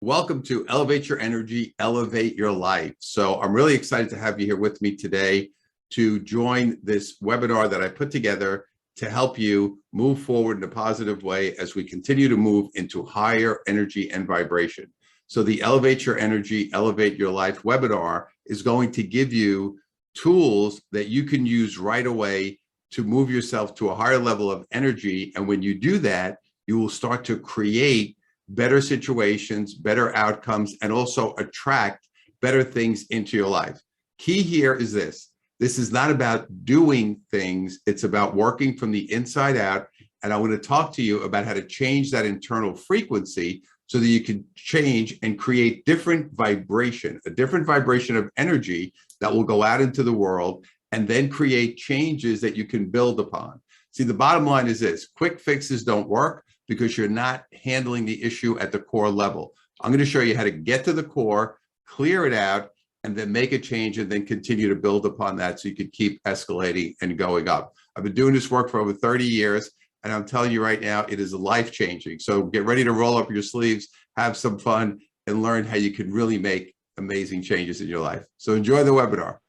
Welcome to Elevate Your Energy, Elevate Your Life. So I'm really excited to have you here with me today to join this webinar that I put together to help you move forward in a positive way as we continue to move into higher energy and vibration. So the Elevate Your Energy, Elevate Your Life webinar is going to give you tools that you can use right away to move yourself to a higher level of energy. And when you do that, you will start to create better situations, better outcomes, and also attract better things into your life. Key here is this. This is not about doing things. It's about working from the inside out. And I want to talk to you about how to change that internal frequency so that you can change and create different vibration, a different vibration of energy that will go out into the world and then create changes that you can build upon. See, the bottom line is this: quick fixes don't work because you're not handling the issue at the core level. I'm going to show you how to get to the core, clear it out, and then make a change and then continue to build upon that so you can keep escalating and going up. I've been doing this work for over 30 years, and I'm telling you right now, it is life-changing. So get ready to roll up your sleeves, have some fun, and learn how you can really make amazing changes in your life. So enjoy the webinar.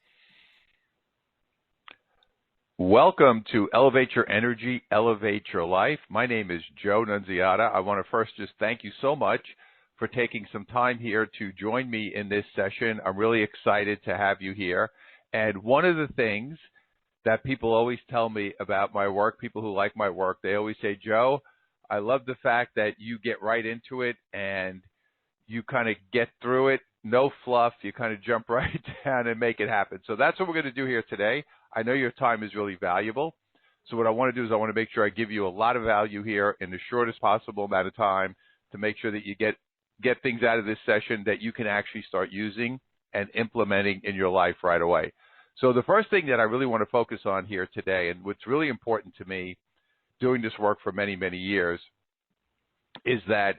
Welcome to Elevate Your Energy, Elevate Your Life. My name is Joe Nunziata. I want to first just thank you so much for taking some time here to join me in this session. I'm really excited to have you here. And one of the things that people always tell me about my work, people who like my work, they always say, Joe, I love the fact that you get right into it and you kind of get through it. No fluff. You kind of jump right down and make it happen. So that's what we're going to do here today. I know your time is really valuable. So what I want to do is I want to make sure I give you a lot of value here in the shortest possible amount of time to make sure that you get things out of this session that you can actually start using and implementing in your life right away. So the first thing that I really want to focus on here today, and what's really important to me doing this work for many, many years, is that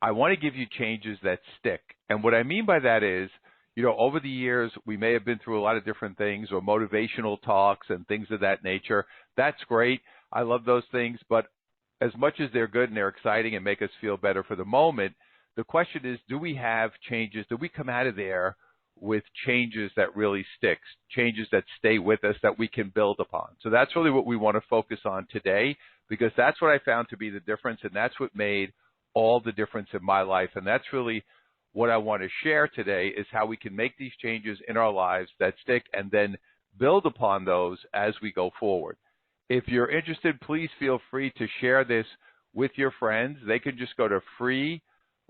I want to give you changes that stick. And what I mean by that is, over the years, we may have been through a lot of different things or motivational talks and things of that nature. That's great. I love those things. But as much as they're good and they're exciting and make us feel better for the moment, the question is, do we have changes? Do we come out of there with changes that really stick, changes that stay with us that we can build upon? So that's really what we want to focus on today, because that's what I found to be the difference, and that's what made all the difference in my life. And that's really what I want to share today, is how we can make these changes in our lives that stick and then build upon those as we go forward. If you're interested, please feel free to share this with your friends. They can just go to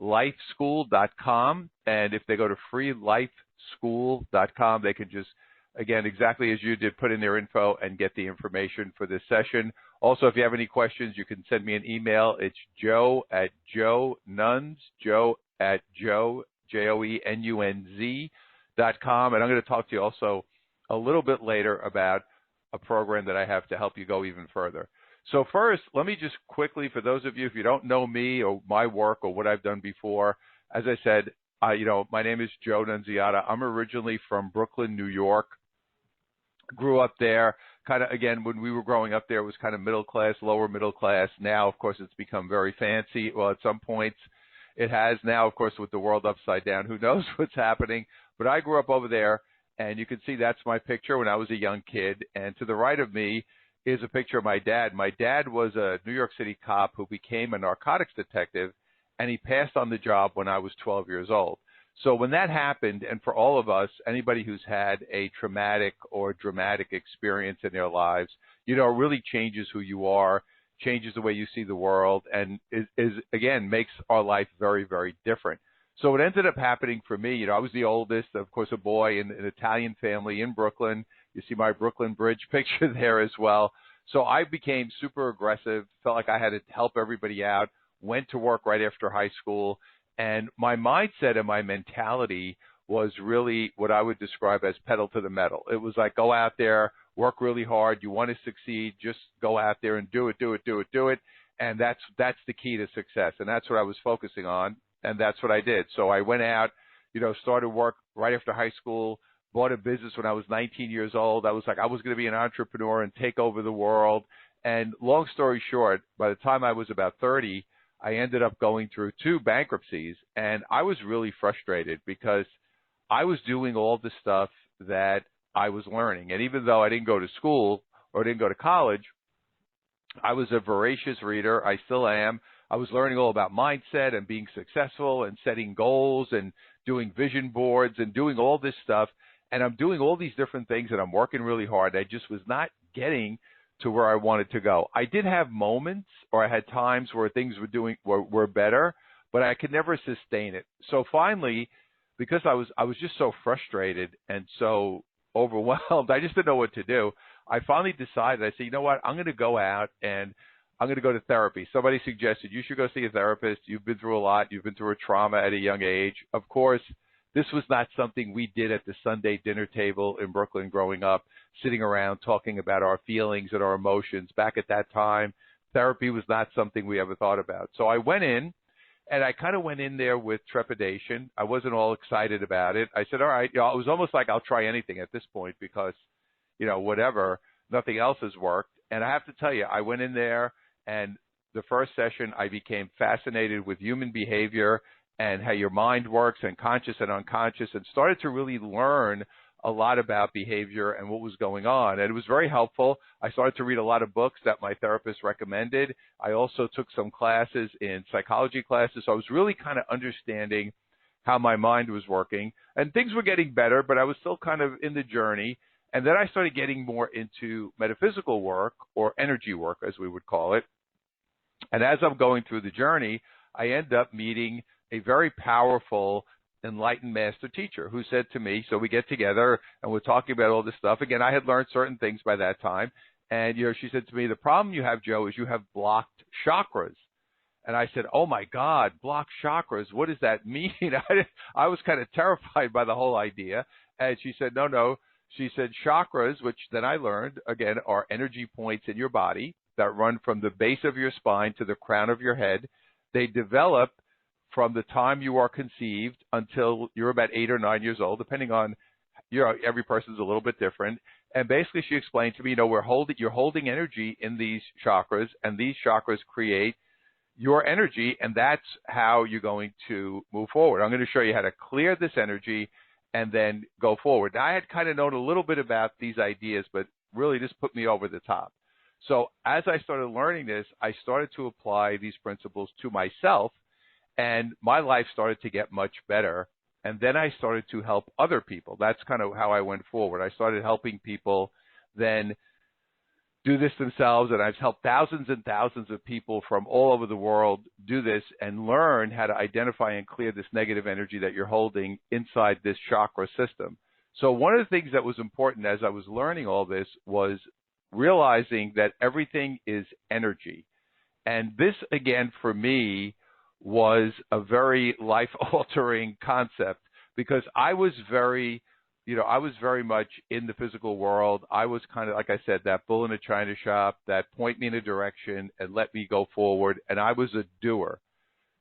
freelifeschool.com. And if they go to freelifeschool.com, they can just, again, exactly as you did, put in their info and get the information for this session. Also, if you have any questions, you can send me an email. It's joe@joenunz, joe@joenunz.com. And I'm going to talk to you also a little bit later about a program that I have to help you go even further. So first, let me just quickly, for those of you, if you don't know me or my work or what I've done before, as I said, my name is Joe Nunziata. I'm originally from Brooklyn, New York. Grew up there. Kind of, again, when we were growing up there, it was kind of middle class, lower middle class. Now, of course, it's become very fancy. Well, at some points it has. Now, of course, with the world upside down, who knows what's happening. But I grew up over there, and you can see that's my picture when I was a young kid. And to the right of me is a picture of my dad. My dad was a New York City cop who became a narcotics detective, and he passed on the job when I was 12 years old. So when that happened, and for all of us, anybody who's had a traumatic or dramatic experience in their lives, it really changes who you are, changes the way you see the world, and again, makes our life very, very different. So what ended up happening for me, I was the oldest, of course, a boy in an Italian family in Brooklyn. You see my Brooklyn Bridge picture there as well. So I became super aggressive, felt like I had to help everybody out, went to work right after high school. And my mindset and my mentality was really what I would describe as pedal to the metal. It was like, go out there, work really hard. You want to succeed, just go out there and do it. And that's the key to success. And that's what I was focusing on. And that's what I did. So I went out, started work right after high school, bought a business when I was 19 years old. I was like, I was going to be an entrepreneur and take over the world. And long story short, by the time I was about 30, I ended up going through 2 bankruptcies, and I was really frustrated because I was doing all the stuff that I was learning. And even though I didn't go to school or didn't go to college, I was a voracious reader. I still am. I was learning all about mindset and being successful and setting goals and doing vision boards and doing all this stuff. And I'm doing all these different things and I'm working really hard. I just was not getting to where I wanted to go. I did have moments, or I had times where things were better, but I could never sustain it. So finally, because I was just so frustrated and so overwhelmed, I just didn't know what to do. I finally decided, I said, you know what, I'm going to go out and I'm going to go to therapy. Somebody suggested you should go see a therapist. You've been through a lot. You've been through a trauma at a young age. Of course, this was not something we did at the Sunday dinner table in Brooklyn growing up, sitting around talking about our feelings and our emotions. Back at that time, therapy was not something we ever thought about. So I went in, and I kind of went in there with trepidation. I wasn't all excited about it. I said, all right, it was almost like I'll try anything at this point because, whatever, nothing else has worked. And I have to tell you, I went in there, and the first session, I became fascinated with human behavior and how your mind works and conscious and unconscious, and started to really learn a lot about behavior and what was going on. And it was very helpful. I started to read a lot of books that my therapist recommended. I also took some classes in psychology classes. So I was really kind of understanding how my mind was working. And things were getting better, but I was still kind of in the journey. And then I started getting more into metaphysical work, or energy work, as we would call it. And as I'm going through the journey, I end up meeting a very powerful, enlightened master teacher who said to me, so we get together and we're talking about all this stuff. Again, I had learned certain things by that time. And, she said to me, the problem you have, Joe, is you have blocked chakras. And I said, oh my God, blocked chakras. What does that mean? I was kind of terrified by the whole idea. And she said, no. She said chakras, which then I learned, again, are energy points in your body that run from the base of your spine to the crown of your head. They develop from the time you are conceived until you're about 8 or 9 years old, depending on, every person's a little bit different. And basically she explained to me, you're holding energy in these chakras, and these chakras create your energy, and that's how you're going to move forward. I'm going to show you how to clear this energy and then go forward. Now, I had kind of known a little bit about these ideas, but really this put me over the top. So as I started learning this, I started to apply these principles to myself, and my life started to get much better. And then I started to help other people. That's kind of how I went forward. I started helping people then do this themselves, and I've helped thousands and thousands of people from all over the world do this and learn how to identify and clear this negative energy that you're holding inside this chakra system. So one of the things that was important as I was learning all this was realizing that everything is energy. And this, again, for me, was a very life-altering concept, because I was very much in the physical world. I was kind of, like I said, that bull in a china shop that point me in a direction and let me go forward, and I was a doer.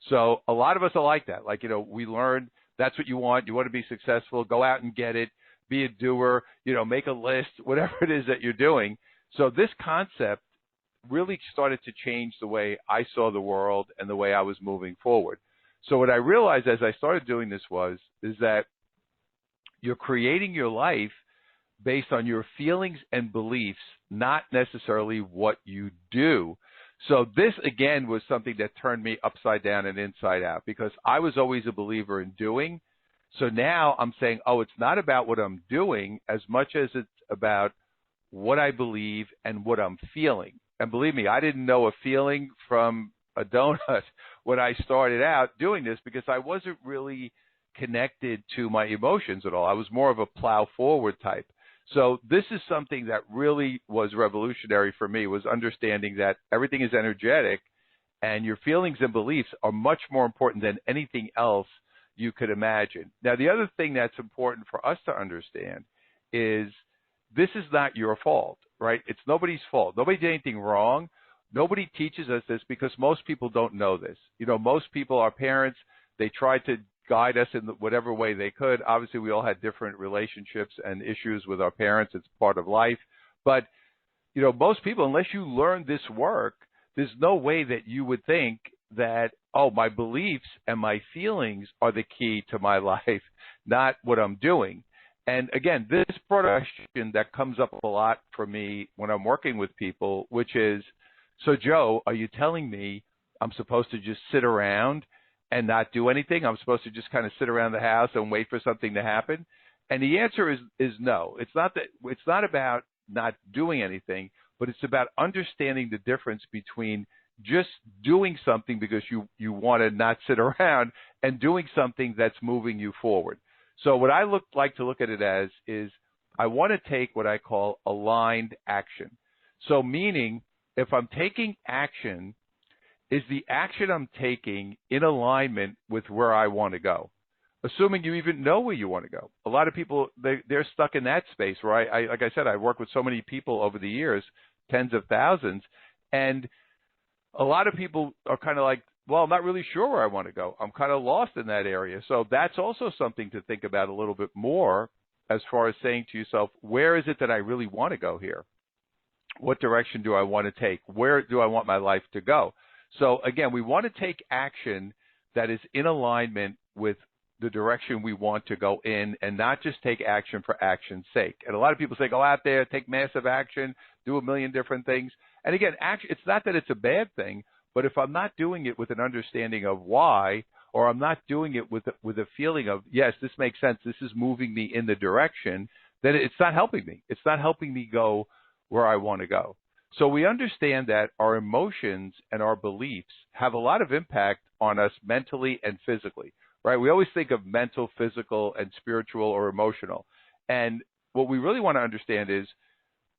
So a lot of us are like that. We learned that's what you want. You want to be successful, go out and get it, be a doer, make a list, whatever it is that you're doing. So this concept really started to change the way I saw the world and the way I was moving forward. So what I realized as I started doing this is that you're creating your life based on your feelings and beliefs, not necessarily what you do. So this, again, was something that turned me upside down and inside out, because I was always a believer in doing. So now I'm saying, it's not about what I'm doing as much as it's about what I believe and what I'm feeling. And believe me, I didn't know a feeling from a donut when I started out doing this, because I wasn't really connected to my emotions at all. I was more of a plow forward type. So this is something that really was revolutionary for me, was understanding that everything is energetic, and your feelings and beliefs are much more important than anything else you could imagine. Now, the other thing that's important for us to understand is this is not your fault, right? It's nobody's fault. Nobody did anything wrong. Nobody teaches us this, because most people don't know this. Most people, our parents, they tried to guide us in whatever way they could. Obviously, we all had different relationships and issues with our parents. It's part of life. But, most people, unless you learn this work, there's no way that you would think that oh, my beliefs and my feelings are the key to my life, not what I'm doing. And again, this broad question that comes up a lot for me when I'm working with people, which is, so Joe, are you telling me I'm supposed to just sit around and not do anything? I'm supposed to just kind of sit around the house and wait for something to happen? And the answer is no. It's not about not doing anything, but it's about understanding the difference between just doing something because you want to not sit around and doing something that's moving you forward. So what I like to look at it as is I want to take what I call aligned action. So meaning if I'm taking action, is the action I'm taking in alignment with where I want to go? Assuming you even know where you want to go. A lot of people, they're stuck in that space, right? Like I said, I've worked with so many people over the years, tens of thousands, and a lot of people are kind of like, well, I'm not really sure where I want to go. I'm kind of lost in that area. So that's also something to think about a little bit more as far as saying to yourself, where is it that I really want to go here? What direction do I want to take? Where do I want my life to go? So again, we want to take action that is in alignment with the direction we want to go in and not just take action for action's sake. And a lot of people say, go out there, take massive action, do a million different things. And again, action, it's not that it's a bad thing, but if I'm not doing it with an understanding of why, or I'm not doing it with a feeling of, yes, this makes sense, this is moving me in the direction, then it's not helping me. It's not helping me go where I want to go. So we understand that our emotions and our beliefs have a lot of impact on us mentally and physically, right? We always think of mental, physical, and spiritual or emotional. And what we really want to understand is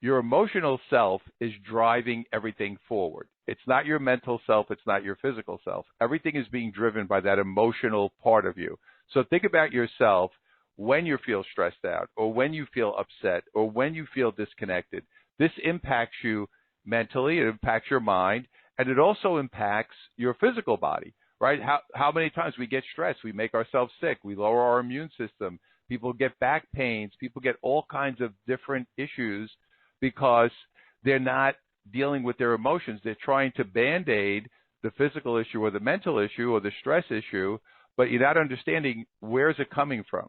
your emotional self is driving everything forward. It's not your mental self. It's not your physical self. Everything is being driven by that emotional part of you. So think about yourself when you feel stressed out or when you feel upset or when you feel disconnected. This impacts you mentally, it impacts your mind, and it also impacts your physical body, right? How many times we get stressed, we make ourselves sick, we lower our immune system, people get back pains, people get all kinds of different issues because they're not dealing with their emotions. They're trying to band-aid the physical issue or the mental issue or the stress issue, but you're not understanding where is it coming from.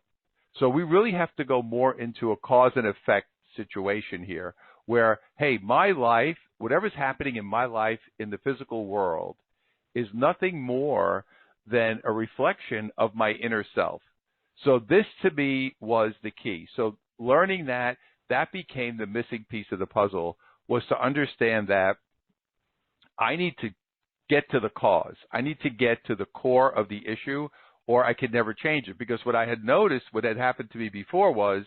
So we really have to go more into a cause and effect situation here where, hey, my life, whatever's happening in my life in the physical world is nothing more than a reflection of my inner self. So this to me was the key. So learning that became the missing piece of the puzzle, was to understand that I need to get to the cause. I need to get to the core of the issue or I could never change it. Because what I had noticed, what had happened to me before was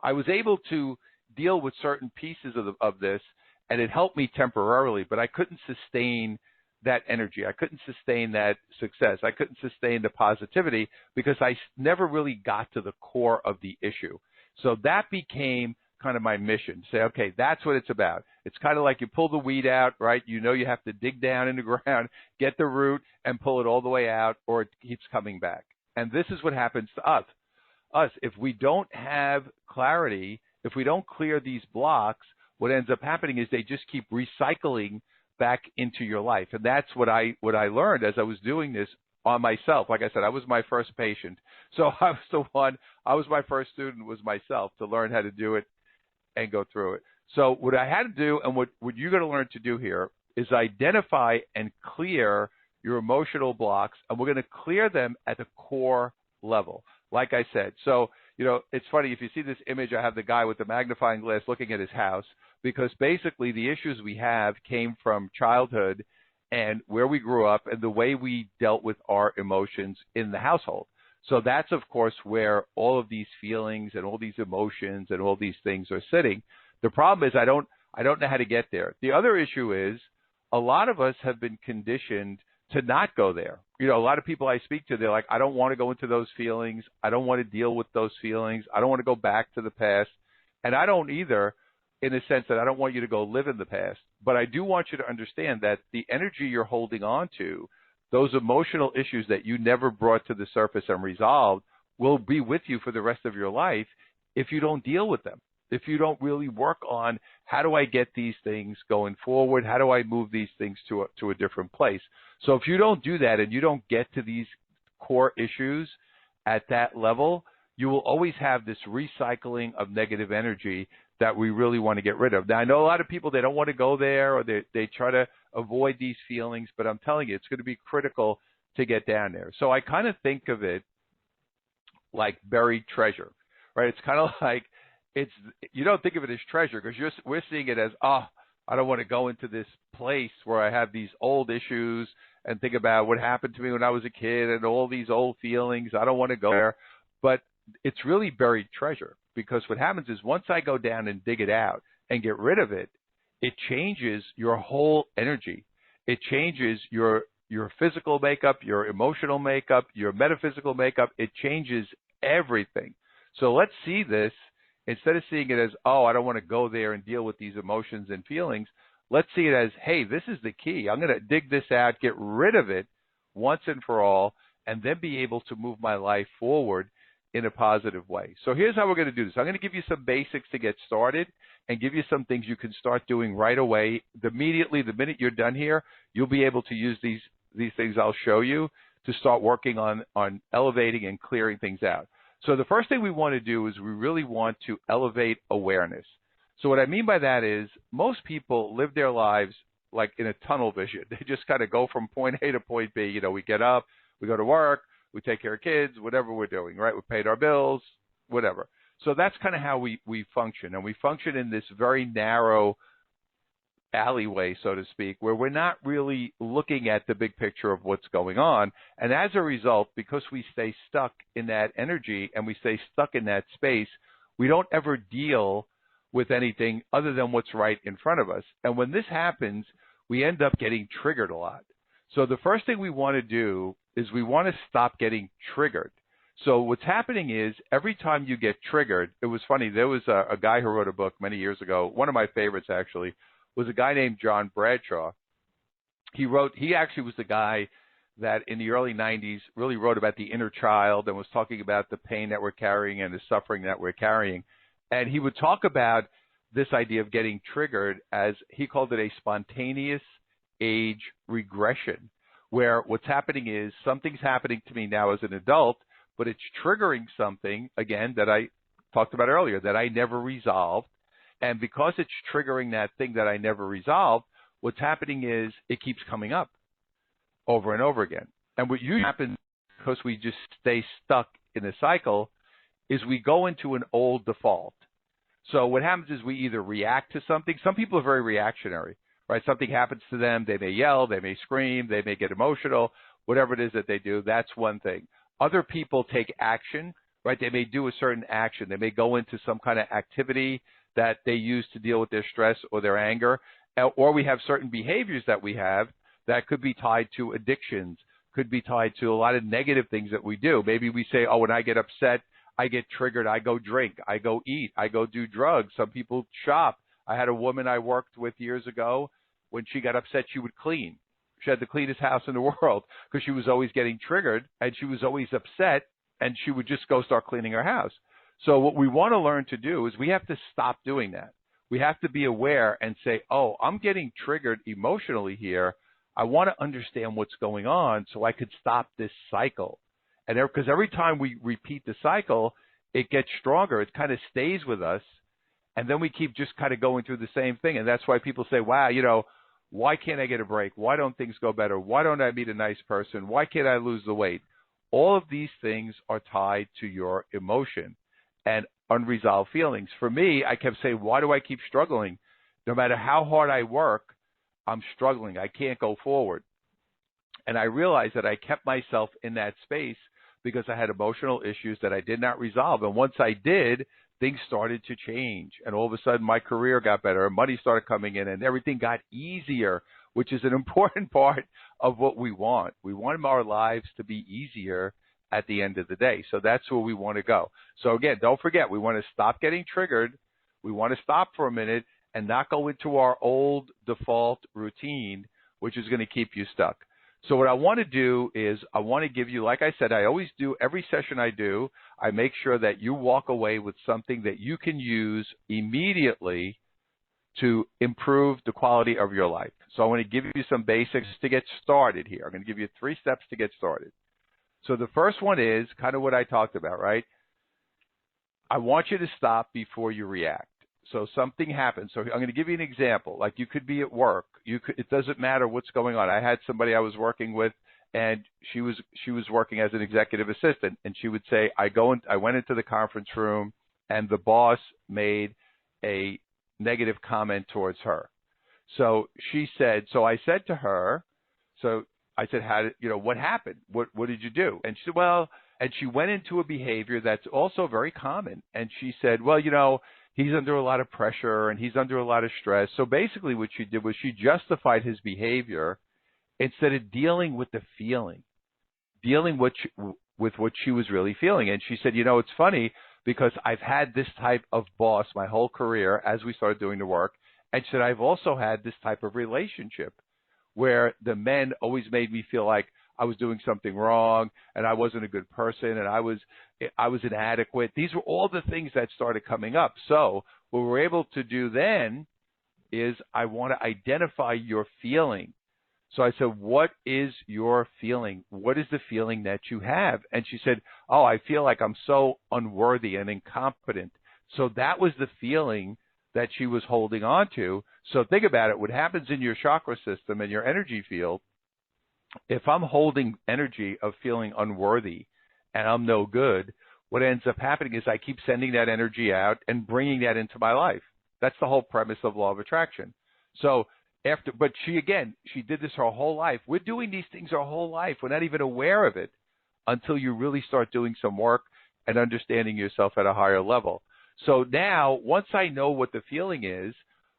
I was able to deal with certain pieces of this, and it helped me temporarily, but I couldn't sustain that energy. I couldn't sustain that success. I couldn't sustain the positivity because I never really got to the core of the issue. So that became kind of my mission. Say, okay, that's what it's about. It's kind of like you pull the weed out, right? You know you have to dig down in the ground, get the root, and pull it all the way out, or it keeps coming back. And this is what happens to us. If we don't have clarity, if we don't clear these blocks, what ends up happening is they just keep recycling back into your life. And that's what I learned as I was doing this on myself. Like I said, I was my first patient. So I was my first student was myself to learn how to do it and go through it. So what I had to do and what you're going to learn to do here is identify and clear your emotional blocks. And we're going to clear them at the core level. Like I said, so, it's funny, if you see this image, I have the guy with the magnifying glass looking at his house, because basically the issues we have came from childhood and where we grew up and the way we dealt with our emotions in the household. So that's, of course, where all of these feelings and all these emotions and all these things are sitting. The problem is I don't know how to get there. The other issue is a lot of us have been conditioned to not go there. A lot of people I speak to, they're like, I don't want to go into those feelings. I don't want to deal with those feelings. I don't want to go back to the past. And I don't either, in the sense that I don't want you to go live in the past. But I do want you to understand that the energy you're holding on to, those emotional issues that you never brought to the surface and resolved, will be with you for the rest of your life if you don't deal with them. if you don't really work on how do I get these things going forward? How do I move these things to a different place? So if you don't do that and you don't get to these core issues at that level, you will always have this recycling of negative energy that we really want to get rid of. Now, I know a lot of people, they don't want to go there, or they try to avoid these feelings, but I'm telling you, it's going to be critical to get down there. So I kind of think of it like buried treasure, right? It's kind of like, you don't think of it as treasure because we're seeing it as, I don't want to go into this place where I have these old issues and think about what happened to me when I was a kid and all these old feelings. I don't want to go there. But it's really buried treasure, because what happens is once I go down and dig it out and get rid of it, it changes your whole energy. It changes your physical makeup, your emotional makeup, your metaphysical makeup. It changes everything. So let's see this. Instead of seeing it as, I don't want to go there and deal with these emotions and feelings, let's see it as, hey, this is the key. I'm going to dig this out, get rid of it once and for all, and then be able to move my life forward in a positive way. So here's how we're going to do this. I'm going to give you some basics to get started and give you some things you can start doing right away. Immediately, the minute you're done here, you'll be able to use these things I'll show you to start working on elevating and clearing things out. So the first thing we want to do is we really want to elevate awareness. So what I mean by that is most people live their lives like in a tunnel vision. They just kind of go from point A to point B. You know, we get up, we go to work, we take care of kids, whatever we're doing, right? We paid our bills, whatever. So that's kind of how we function. And we function in this very narrow alleyway, so to speak, where we're not really looking at the big picture of what's going on. And as a result, because we stay stuck in that energy and we stay stuck in that space, we don't ever deal with anything other than what's right in front of us. And when this happens, we end up getting triggered a lot. So the first thing we want to do is we want to stop getting triggered. So what's happening is every time you get triggered, it was funny, there was a guy who wrote a book many years ago, one of my favorites actually, was a guy named John Bradshaw. He actually was the guy that in the early 90s really wrote about the inner child and was talking about the pain that we're carrying and the suffering that we're carrying. And he would talk about this idea of getting triggered as he called it a spontaneous age regression, where what's happening is something's happening to me now as an adult, but it's triggering something, again, that I talked about earlier, that I never resolved. And because it's triggering that thing that I never resolved, what's happening is it keeps coming up over and over again. And what usually happens, because we just stay stuck in a cycle, is we go into an old default. So what happens is we either react to something. Some people are very reactionary, right? Something happens to them. They may yell, they may scream, they may get emotional, whatever it is that they do. That's one thing. Other people take action, right? They may do a certain action. They may go into some kind of activity that they use to deal with their stress or their anger. Or we have certain behaviors that we have that could be tied to addictions, could be tied to a lot of negative things that we do. Maybe we say, when I get upset, I get triggered, I go drink, I go eat, I go do drugs. Some people shop. I had a woman I worked with years ago. When she got upset, she would clean. She had the cleanest house in the world because she was always getting triggered and she was always upset, and she would just go start cleaning her house. So what we want to learn to do is we have to stop doing that. We have to be aware and say, I'm getting triggered emotionally here. I want to understand what's going on so I could stop this cycle. And because every time we repeat the cycle, it gets stronger. It kind of stays with us. And then we keep just kind of going through the same thing. And that's why people say, wow, why can't I get a break? Why don't things go better? Why don't I meet a nice person? Why can't I lose the weight? All of these things are tied to your emotion and unresolved feelings. For me, I kept saying, why do I keep struggling? No matter how hard I work, I'm struggling. I can't go forward. And I realized that I kept myself in that space because I had emotional issues that I did not resolve. And once I did, things started to change. And all of a sudden, my career got better, money started coming in, and everything got easier, which is an important part of what we want. We want our lives to be easier at the end of the day. So that's where we want to go. So again, don't forget, we want to stop getting triggered. We want to stop for a minute and not go into our old default routine, which is going to keep you stuck. So what I want to do is I want to give you, like I said, I always do, every session I do, I make sure that you walk away with something that you can use immediately to improve the quality of your life. So I want to give you some basics to get started here. I'm going to give you 3 steps to get started. So the first one is kind of what I talked about, right? I want you to stop before you react. So something happens. So I'm going to give you an example. Like you could be at work. It doesn't matter what's going on. I had somebody I was working with, and she was working as an executive assistant, and she would say, I went into the conference room, and the boss made a negative comment towards her. So she said, so I said to her, so I said, what happened? What did you do? And she said, well, and she went into a behavior that's also very common. And she said, well, he's under a lot of pressure and he's under a lot of stress. So basically what she did was she justified his behavior instead of dealing with the feeling, dealing with what she was really feeling. And she said, it's funny because I've had this type of boss my whole career as we started doing the work. And she said, I've also had this type of relationship where the men always made me feel like I was doing something wrong and I wasn't a good person and I was inadequate. These were all the things that started coming up. So what we're able to do then is I want to identify your feeling. So I said, what is your feeling? What is the feeling that you have? And she said, oh, I feel like I'm so unworthy and incompetent. So that was the feeling that she was holding on to. So think about it. What happens in your chakra system and your energy field, if I'm holding energy of feeling unworthy and I'm no good, what ends up happening is I keep sending that energy out and bringing that into my life. That's the whole premise of law of attraction. So but she did this her whole life. We're doing these things our whole life. We're not even aware of it until you really start doing some work and understanding yourself at a higher level. So now, once I know what the feeling is,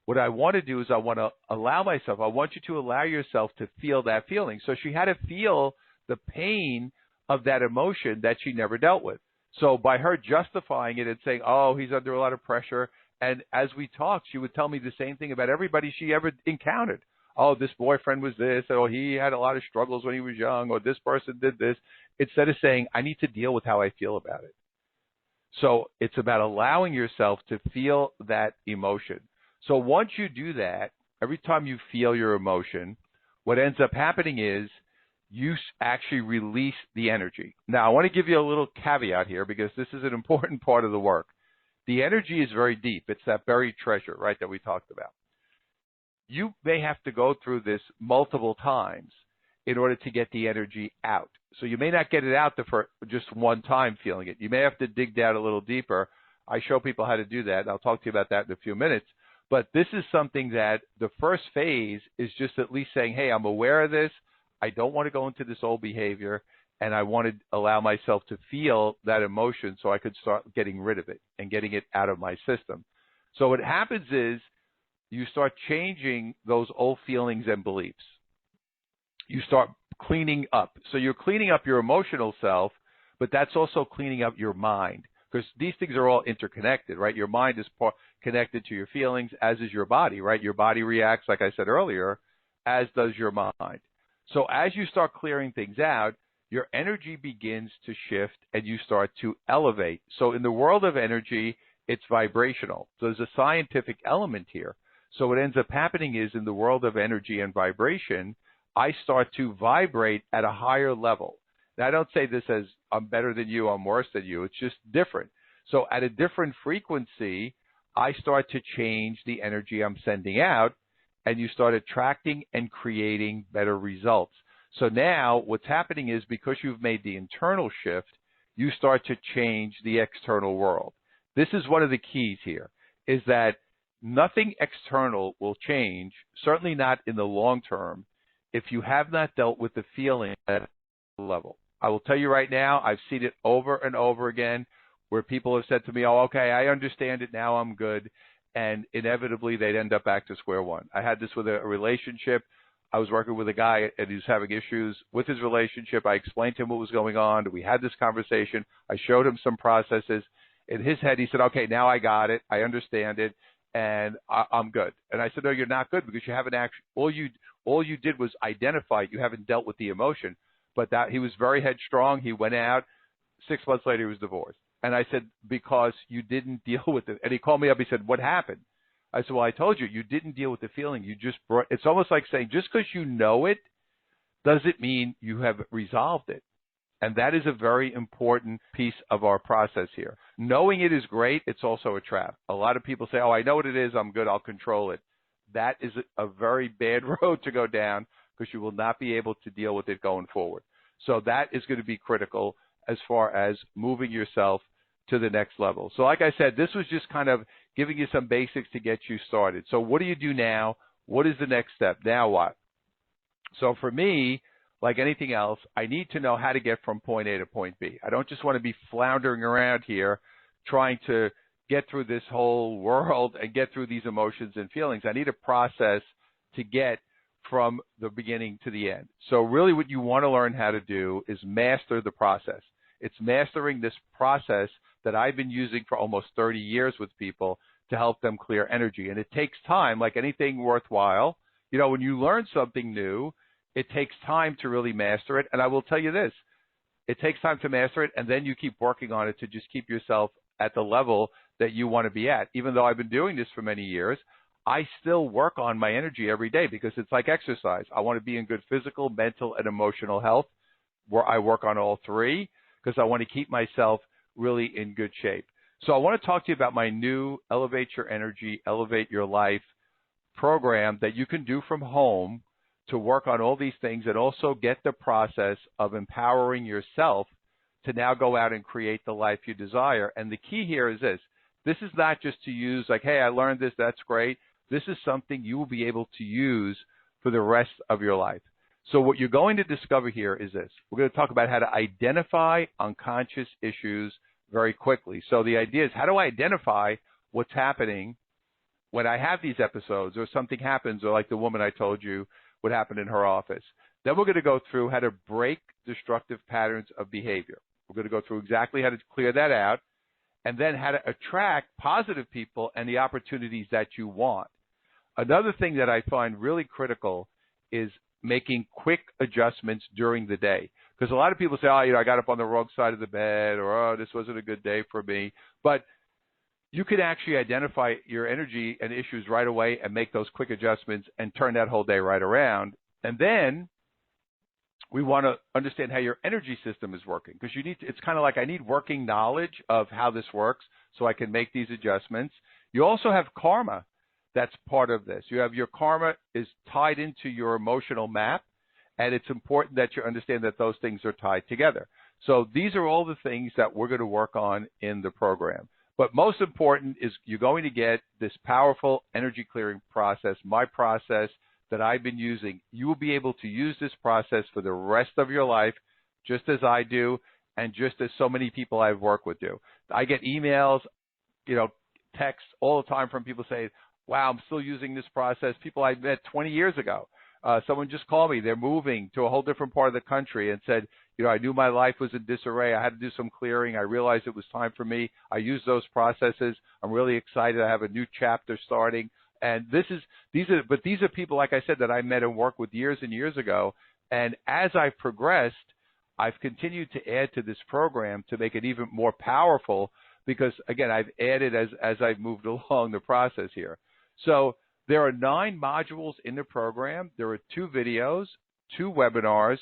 what I want to do is I want to allow myself, I want you to allow yourself to feel that feeling. So she had to feel the pain of that emotion that she never dealt with. So by her justifying it and saying, oh, he's under a lot of pressure, and as we talked, she would tell me the same thing about everybody she ever encountered. Oh, this boyfriend was this, or he had a lot of struggles when he was young, or this person did this, instead of saying, I need to deal with how I feel about it. So it's about allowing yourself to feel that emotion. So once you do that, every time you feel your emotion, what ends up happening is you actually release the energy. Now, I want to give you a little caveat here because this is an important part of the work. The energy is very deep. It's that buried treasure, right, that we talked about. You may have to go through this multiple times in order to get the energy out. So you may not get it out for just one time feeling it. You may have to dig down a little deeper. I show people how to do that, and I'll talk to you about that in a few minutes. But this is something that the first phase is just at least saying, hey, I'm aware of this. I don't want to go into this old behavior, and I want to allow myself to feel that emotion so I could start getting rid of it and getting it out of my system. So what happens is you start changing those old feelings and beliefs. You start cleaning up. So you're cleaning up your emotional self, but that's also cleaning up your mind because these things are all interconnected, right? Your mind is connected to your feelings, as is your body, right? Your body reacts, like I said earlier, as does your mind. So as you start clearing things out, your energy begins to shift and you start to elevate. So in the world of energy, it's vibrational. So there's a scientific element here. So what ends up happening is in the world of energy and vibration, I start to vibrate at a higher level. Now, I don't say this as I'm better than you, I'm worse than you. It's just different. So at a different frequency, I start to change the energy I'm sending out, and you start attracting and creating better results. So now what's happening is because you've made the internal shift, you start to change the external world. This is one of the keys here, is that nothing external will change, certainly not in the long term, if you have not dealt with the feeling at a level. I will tell you right now, I've seen it over and over again where people have said to me, oh, okay, I understand it now, I'm good. And inevitably, they'd end up back to square one. I had this with a relationship. I was working with a guy and he was having issues with his relationship. I explained to him what was going on. We had this conversation. I showed him some processes. In his head, he said, okay, now I got it. I understand it. And I'm good. And I said, no, you're not good because you haven't actually, all all you did was identify it. You haven't dealt with the emotion. But that he was very headstrong. He went out. 6 months later, he was divorced. And I said, because you didn't deal with it. And he called me up. He said, what happened? I said, well, I told you didn't deal with the feeling. You just brought, it's almost like saying, just because you know it, doesn't mean you have resolved it. And that is a very important piece of our process here. Knowing it is great. It's also a trap. A lot of people say, oh, I know what it is. I'm good. I'll control it. That is a very bad road to go down, because you will not be able to deal with it going forward. So that is going to be critical as far as moving yourself to the next level. So like I said, this was just kind of giving you some basics to get you started. So what do you do now? What is the next step? Now what? So for me, like anything else, I need to know how to get from point A to point B. I don't just want to be floundering around here trying to get through this whole world and get through these emotions and feelings. I need a process to get from the beginning to the end. So really what you want to learn how to do is master the process. It's mastering this process that I've been using for almost 30 years with people to help them clear energy. And it takes time, like anything worthwhile. You know, when you learn something new, it takes time to really master it. And I will tell you this, it takes time to master it, and then you keep working on it to just keep yourself at the level that you want to be at. Even though I've been doing this for many years, I still work on my energy every day, because it's like exercise. I want to be in good physical, mental, and emotional health, where I work on all three, because I want to keep myself really in good shape. So I want to talk to you about my new Elevate Your Energy, Elevate Your Life program that you can do from home to work on all these things, and also get the process of empowering yourself to now go out and create the life you desire. And the key here is this. This is not just to use like, hey, I learned this, that's great. This is something you will be able to use for the rest of your life. So what you're going to discover here is this. We're going to talk about how to identify unconscious issues very quickly. So the idea is, how do I identify what's happening when I have these episodes, or something happens, or like the woman I told you what happened in her office. Then we're going to go through how to break destructive patterns of behavior. We're going to go through exactly how to clear that out, and then how to attract positive people and the opportunities that you want. Another thing that I find really critical is making quick adjustments during the day. Because a lot of people say, oh, you know, I got up on the wrong side of the bed, or, oh, this wasn't a good day for me. But you could actually identify your energy and issues right away and make those quick adjustments and turn that whole day right around. And then we want to understand how your energy system is working, because you need to, it's kind of like I need working knowledge of how this works so I can make these adjustments. You also have karma that's part of this. You have your karma is tied into your emotional map, and it's important that you understand that those things are tied together. So these are all the things that we're going to work on in the program. But most important is you're going to get this powerful energy clearing process, my process that I've been using. You will be able to use this process for the rest of your life, just as I do, and just as so many people I've worked with do. I get emails, you know, texts all the time from people saying, wow, I'm still using this process. People I met 20 years ago. Someone just called me. They're moving to a whole different part of the country and said, you know, I knew my life was in disarray. I had to do some clearing. I realized it was time for me. I used those processes. I'm really excited. I have a new chapter starting. And these are people, like I said, that I met and worked with years and years ago. And as I've progressed, I've continued to add to this program to make it even more powerful, because, again, I've added as I've moved along the process here. So there are 9 modules in the program. There are 2 videos, 2 webinars,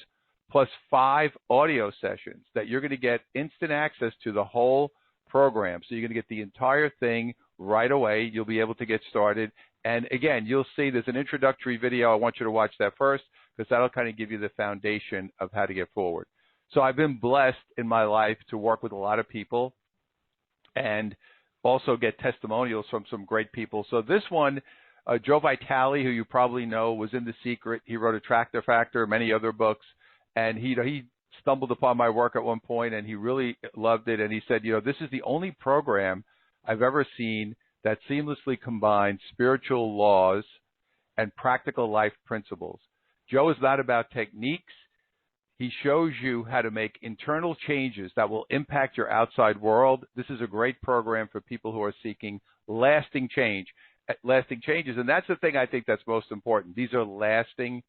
plus 5 audio sessions that you're going to get instant access to the whole program. So you're going to get the entire thing right away. You'll be able to get started. And again, you'll see there's an introductory video. I want you to watch that first, because that'll kind of give you the foundation of how to get forward. So I've been blessed in my life to work with a lot of people and also get testimonials from some great people. So this one, Joe Vitale, who you probably know, was in The Secret. He wrote Attractor Factor, many other books. And he stumbled upon my work at one point, and he really loved it. And he said, you know, this is the only program I've ever seen that seamlessly combines spiritual laws and practical life principles. Joe is not about techniques. He shows you how to make internal changes that will impact your outside world. This is a great program for people who are seeking lasting changes. And that's the thing I think that's most important. These are lasting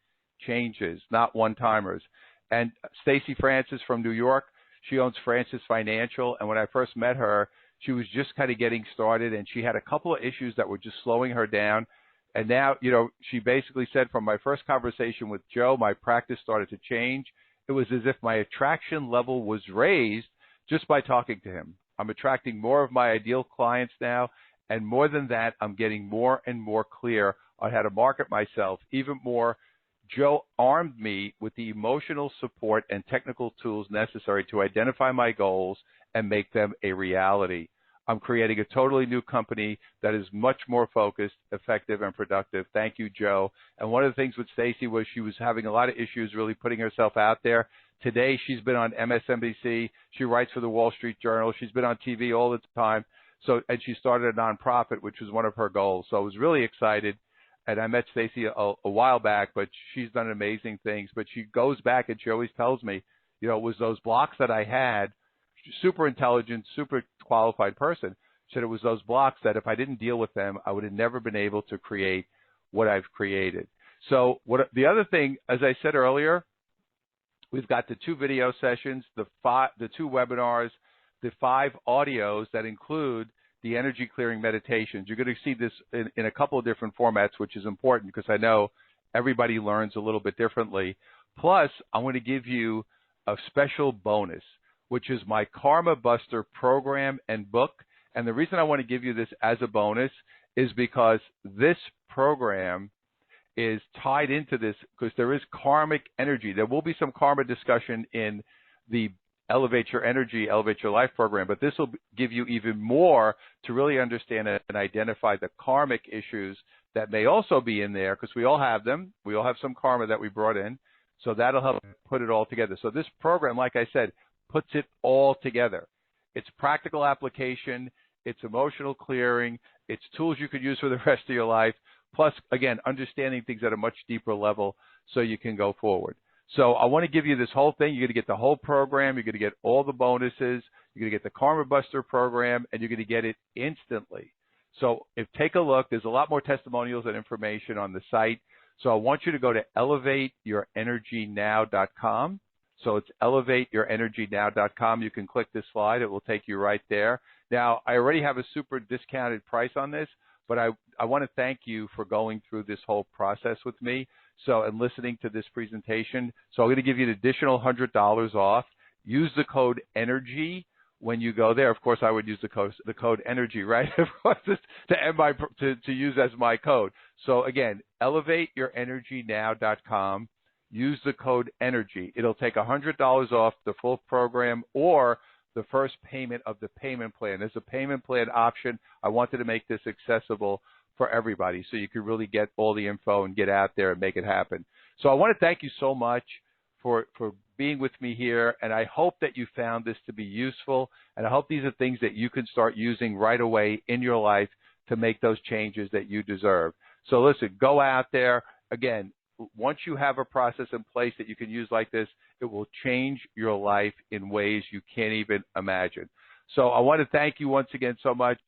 changes, not one-timers. And Stacy Francis from New York, she owns Francis Financial, and when I first met her, she was just kind of getting started, and she had a couple of issues that were just slowing her down. And now, you know, she basically said, from my first conversation with Joe, my practice started to change. It was as if my attraction level was raised just by talking to him. I'm attracting more of my ideal clients now, and more than that, I'm getting more and more clear on how to market myself. Even more, Joe armed me with the emotional support and technical tools necessary to identify my goals and make them a reality. I'm creating a totally new company that is much more focused, effective, and productive. Thank you, Joe. And one of the things with Stacy was she was having a lot of issues really putting herself out there. Today, she's been on MSNBC. She writes for the Wall Street Journal. She's been on TV all the time. So, and she started a nonprofit, which was one of her goals. So I was really excited. And I met Stacy a while back, but she's done amazing things. But she goes back and she always tells me, you know, it was those blocks that I had. Super intelligent, super qualified person. She said it was those blocks that if I didn't deal with them, I would have never been able to create what I've created. So the other thing, as I said earlier, we've got the 2 video sessions, the 2 webinars, the 5 audios that include the energy clearing meditations. You're going to see this in a couple of different formats, which is important because I know everybody learns a little bit differently. Plus, I'm going to give you a special bonus, which is my Karma Buster program and book. And the reason I want to give you this as a bonus is because this program is tied into this because there is karmic energy. There will be some karma discussion in the Elevate Your Energy, Elevate Your Life program, but this will give you even more to really understand and identify the karmic issues that may also be in there because we all have them. We all have some karma that we brought in. So that'll help put it all together. So this program, like I said, puts it all together. It's practical application, it's emotional clearing, it's tools you could use for the rest of your life, plus, again, understanding things at a much deeper level so you can go forward. So I want to give you this whole thing. You're going to get the whole program. You're going to get all the bonuses. You're going to get the Karma Buster program, and you're going to get it instantly. So take a look. There's a lot more testimonials and information on the site. So I want you to go to elevateyourenergynow.com. So it's elevateyourenergynow.com. You can click this slide. It will take you right there. Now, I already have a super discounted price on this, but I want to thank you for going through this whole process with me and listening to this presentation. So I'm going to give you an additional $100 off. Use the code ENERGY when you go there. Of course, I would use the code ENERGY, right? to use as my code. So again, elevateyourenergynow.com. Use the code ENERGY. It'll take $100 off the full program or the first payment of the payment plan. There's a payment plan option. I wanted to make this accessible for everybody so you could really get all the info and get out there and make it happen. So I want to thank you so much for being with me here, and I hope that you found this to be useful, and I hope these are things that you can start using right away in your life to make those changes that you deserve. So listen, go out there. Again, once you have a process in place that you can use like this, it will change your life in ways you can't even imagine. So I want to thank you once again so much.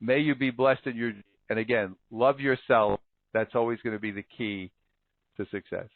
May you be blessed and again, love yourself. That's always going to be the key to success.